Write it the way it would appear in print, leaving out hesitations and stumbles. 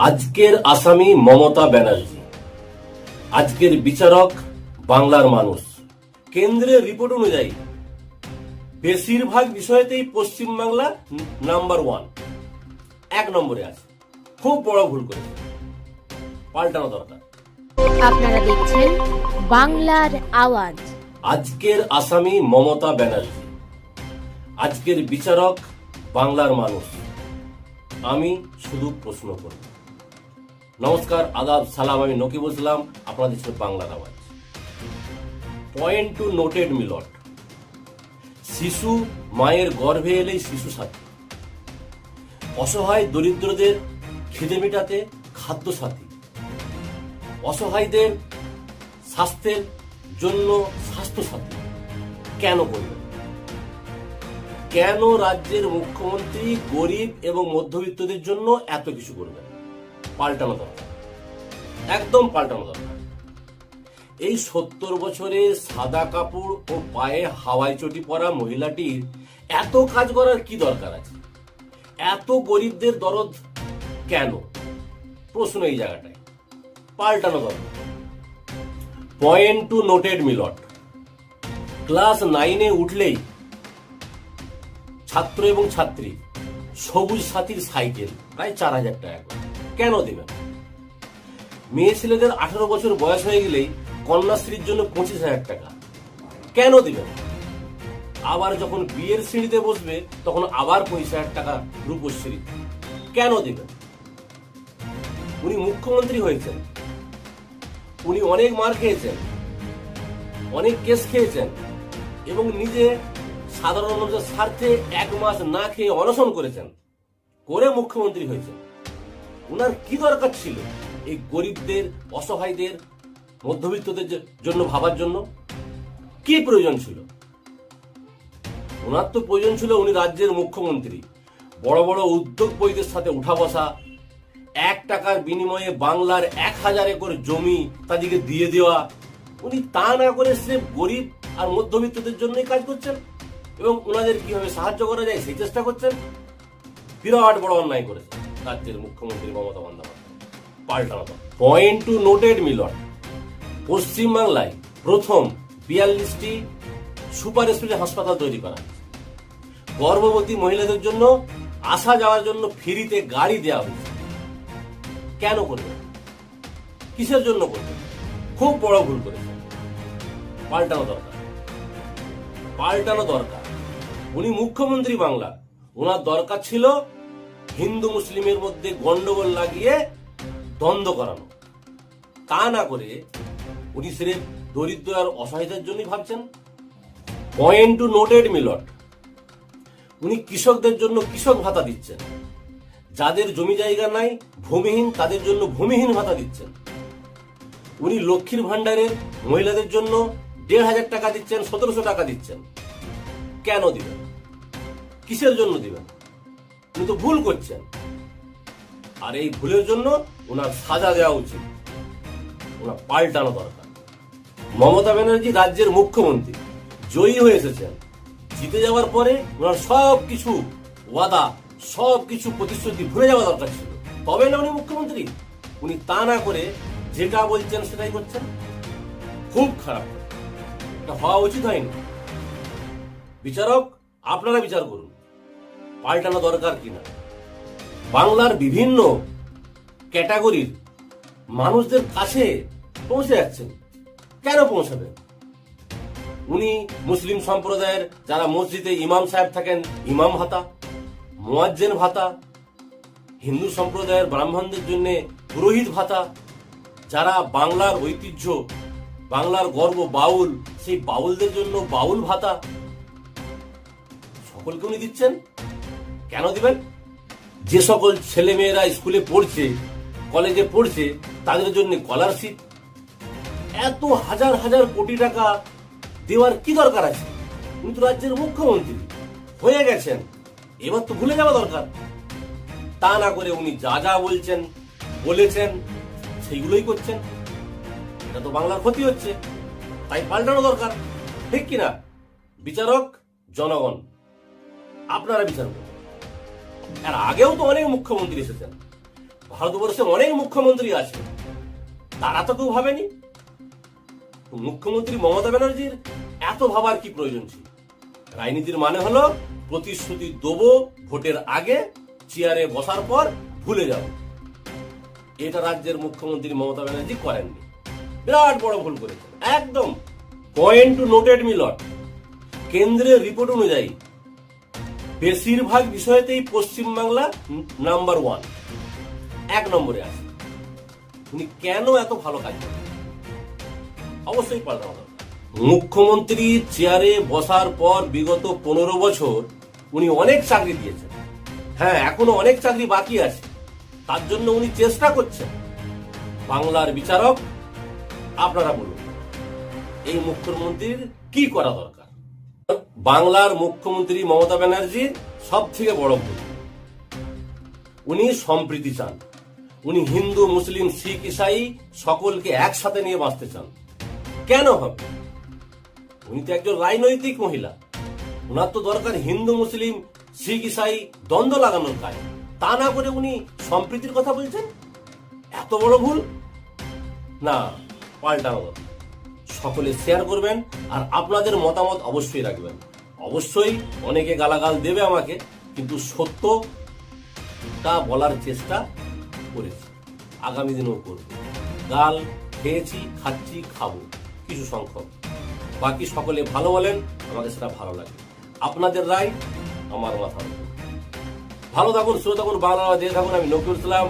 আজকের আসামি মমতা ব্যানার্জি, আজকের বিচারক বাংলার মানুষ। কেন্দ্রের রিপোর্ট অনুযায়ী বেশিরভাগ বিষয়তেই পশ্চিমবাংলা নাম্বার 1, 1 নম্বরে আছে। খুব বড় ভুল করেছে, পাল্টানো দরকার। আপনারা দেখছেন বাংলার আওয়াজ। আজকের আসামি মমতা ব্যানার্জি, আজকের বিচারক বাংলার মানুষ। আমি শুধু প্রশ্ন করব। নমস্কার, আদাব, সালাম। আমি নকিবুল ইসলাম, আপনাদের দেখছেন বাংলার আওয়াজ। Point two noted মিলট। শিশু মায়ের গর্ভে এলেই শিশু সাথী, অসহায় দরিদ্রদের খিদে মেটাতে খাদ্য সাথী, অসহায়দের স্বাস্থ্যের জন্য স্বাস্থ্য সাথী। কেন করবেন? কেন রাজ্যের মুখ্যমন্ত্রী গরিব এবং মধ্যবিত্তদের জন্য এত কিছু করবেন? পাল্টানো দরকার, একদম পাল্টানো দরকার। এই 70 বছরে সাদা কাপড় ও পায়ে হাওয়াই চটি পরা মহিলাটির এত কাজ করার কি দরকার আছে? এত গরিবদের দরদ কেন? প্রশ্ন এই জায়গাটায়, পাল্টানো দরকার। Point two noted মিলট। ক্লাস 9-এ উঠলেই ছাত্র এবং ছাত্রী সবুজ সাথীর সাইকেল প্রায় 4000 টাকা করে। কেন দেবেন? মেয়ে ছেলেদের 18 বছর বয়স হয়ে গেলেই কন্যাশ্রীর জন্য 25,000 টাকা। কেন দিবেন? আবার যখন বিয়ের সিঁড়িতে বসবে তখন আবার 25,000 টাকা রূপশ্রী। কেন দিবেন? উনি মুখ্যমন্ত্রী হয়েছেন, উনি অনেক মার খেয়েছেন, অনেক কেস খেয়েছেন এবং নিজে সাধারণ মানুষের স্বার্থে 1 মাস না খেয়ে অনশন করেছেন, করে মুখ্যমন্ত্রী হয়েছেন। উনার কি দরকার ছিল এই গরিবদের, অসহায়দের, মধ্যবিত্তদের জন্য ভাবার জন্য? কি প্রয়োজন ছিল? ওনার তো প্রয়োজন ছিল, উনি রাজ্যের মুখ্যমন্ত্রী, বড় বড় উদ্যোগপতিদের সাথে উঠা বসা, 1 টাকার বিনিময়ে বাংলার 1000 একর জমি তাদেরকে দিয়ে দেওয়া। উনি তা না করে সির্ফ গরিব আর মধ্যবিত্তদের জন্যই কাজ করছেন এবং ওনাদের কিভাবে সাহায্য করা যায় সেই চেষ্টা করছেন। বিরাট বড় অন্যায় করেছেন রাজ্যের মুখ্যমন্ত্রী মমতা বন্দ্যোপাধ্যায়। পাল্টানো। Point two noted মিলট। পশ্চিমবাংলায় প্রথম 42টি সুপার স্পেশালিটি হাসপাতাল তৈরি করা হয়েছে। গর্ভবতী মহিলাদের জন্য আসা যাওয়ার জন্য ফ্রিতে গাড়ি দেওয়া হয়েছে। কেন করবেন? কিসের জন্য করবেন? খুব বড় ভুল করেছেন, পাল্টানো দরকার, পাল্টানো দরকার। উনি মুখ্যমন্ত্রী বাংলা, ওনার দরকার ছিল হিন্দু মুসলিমের মধ্যে গন্ডগোল লাগিয়ে দ্বন্দ্ব করানো। তা না করে উনি সির্ফ দরিদ্র আর অসহায়দের জন্যই ভাবছেন। Point two noted মিলট। উনি কৃষকদের জন্য কৃষক ভাতা দিচ্ছেন, যাদের জমি জায়গা নাই, ভূমিহীন, তাদের জন্য ভূমিহীন ভাতা দিচ্ছেন। উনি লক্ষ্মীর ভান্ডারের মহিলাদের জন্য 1,500 টাকা দিচ্ছেন, 1700 টাকা দিচ্ছেন। কেন দিবেন? কিসের জন্য দিবেন? উনি তো ভুল করছেন, আর এই ভুলের জন্য ওনার সাজা দেওয়া উচিত, ওনার পাল্টানো দরকার। মমতা ব্যানার্জি রাজ্যের মুখ্যমন্ত্রী, জয়ী হয়ে এসেছেন। জিতে যাওয়ার পরে ওনার সবকিছু ওয়াদা, সবকিছু প্রতিশ্রুতি ভুলে যাওয়া দরকার ছিল, তবে না উনি মুখ্যমন্ত্রী। উনি তা না করে যেটা বলছেন সেটাই করছেন। খুব খারাপ, এটা হওয়া উচিত হয়নি। বিচারক, আপনারা বিচার করুন, পাল্টানো দরকার কিনা। বাংলার বিভিন্ন ক্যাটাগরির মানুষদের কাছে পৌঁছে যাচ্ছেন, কেন পৌঁছাবেন? উনি মুসলিম সম্প্রদায়ের যারা মসজিদে ইমাম সাহেব থাকেন, ইমাম ভাতা, মুয়াজ্জিন ভাতা, হিন্দু সম্প্রদায়ের ব্রাহ্মণদের জন্য পুরোহিত ভাতা, যারা বাংলার ঐতিহ্য, বাংলার গর্ব বাউল, সেই বাউলদের জন্য বাউল ভাতা, সকলকে উনি দিচ্ছেন। কেন দিবেন? যে সকল ছেলে মেয়েরা স্কুলে পড়ছে, কলেজে পড়ছে, তাদের জন্য স্কলারশিপ। এত হাজার হাজার কোটি টাকা দেওয়ার কি দরকার আছে? উনি তো রাজ্যের মুখ্যমন্ত্রী হয়ে গেছেন, এবার তো ভুলে যাওয়া দরকার। তা না করে উনি যা যা বলছেন, বলেছেন, সেইগুলোই করছেন। এটা তো বাংলার ক্ষতি হচ্ছে, তাই পাল্টানো দরকার, ঠিক কিনা? বিচারক জনগণ, আপনারা বিচার করুন। এর আগেও তো অনেক মুখ্যমন্ত্রী এসেছেন, ভারতবর্ষে অনেক মুখ্যমন্ত্রী আছে, তারা তো কেউ ভাবেনি। মুখ্যমন্ত্রী মমতা ব্যানার্জির এত ভাবার কি প্রয়োজন ছিল? রাজনীতির মানে হলো প্রতিশ্রুতি দেবো ভোটের আগে, চেয়ারে বসার পর ভুলে যাব। এটা রাজ্যের মুখ্যমন্ত্রী মমতা ব্যানার্জি করেননি, বিরাট বড় ভুল করেছেন। একদম পয়েন্ট টু নোটেড মিলট। কেন্দ্রের রিপোর্ট অনুযায়ী বেশিরভাগ বিষয়তেই পশ্চিমবাংলা নাম্বার 1, 1 নম্বরে আছে। উনি কেন এত ভালো কাজ করেন? অবশ্যই পাল্টানো দরকার। মুখ্যমন্ত্রী চেয়ারে বসার পর বিগত 15 বছর উনি অনেক চাকরি দিয়েছেন। হ্যাঁ, এখনো অনেক চাকরি বাকি আছে, তার জন্য উনি চেষ্টা করছেন। বাংলার বিচারক আপনারা বলুন, এই মুখ্যমন্ত্রীর কি করা দরকার? বাংলার মুখ্যমন্ত্রী মমতা ব্যানার্জির সব থেকে বড় ভুল, উনি সম্প্রীতি চান। উনি হিন্দু, মুসলিম, শিখ, ইসাই সকলকে একসাথে নিয়ে বাঁচতে চান। কেন হবে? উনি তো একজন রাজনৈতিক মহিলা, ওনার তো দরকার হিন্দু, মুসলিম, শিখ, ইসাই দ্বন্দ্ব লাগানোর কাজ। তা না করে উনি সম্প্রীতির কথা বলছেন। এত বড় ভুল না, পাল্টানো দরকার। সকলে শেয়ার করবেন আর আপনাদের মতামত অবশ্যই রাখবেন। অবশ্যই অনেকে গালাগাল দেবে আমাকে, কিন্তু সত্যটা বলার চেষ্টা করেছি, আগামী দিনেও করব। গাল খেয়েছি, খাচ্ছি, খাবো কিছু সংখ্যক, বাকি সকলে ভালো বলেন, আমাকে সেটা ভালো লাগে। আপনাদের রায় আমার মাথার উপর। ভালো থাকুন, সুস্থ থাকুন, বাংলা দেখে থাকুন। আমি নকিউল ইসলাম।